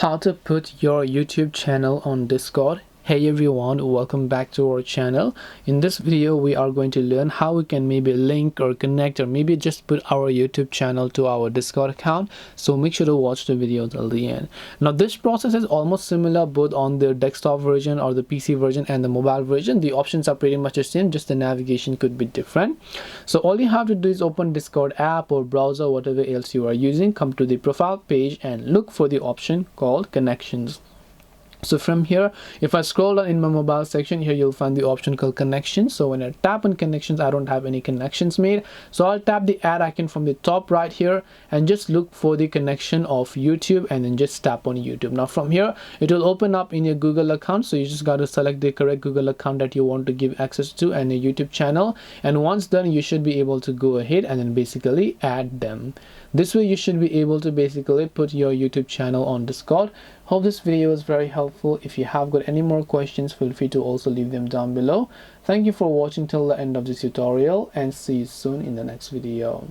How to put your YouTube channel on Discord. Hey everyone, welcome back to our channel. In this video we are going to learn how we can maybe link or connect or maybe just put our YouTube channel to our Discord account. So make sure to watch the video till the end. Now this process is almost similar both on the desktop version or the PC version and the mobile version. The options are pretty much the same, just the navigation could be different. So all you have to do is open Discord app or browser, whatever else you are using, come to the profile page and look for the option called connections. So from here, if I scroll down in my mobile section, here you'll find the option called connections. So when I tap on connections, I don't have any connections made, so I'll tap the add icon from the top right here and just look for the connection of YouTube and then just tap on YouTube. Now from here it will open up in your Google account, so you just got to select the correct Google account that you want to give access to and your YouTube channel, and once done you should be able to go ahead and then basically add them. This way you should be able to basically put your YouTube channel on Discord. Hope this video was very helpful. If you have got any more questions, feel free to also leave them down below. Thank you for watching till the end of this tutorial and see you soon in the next video.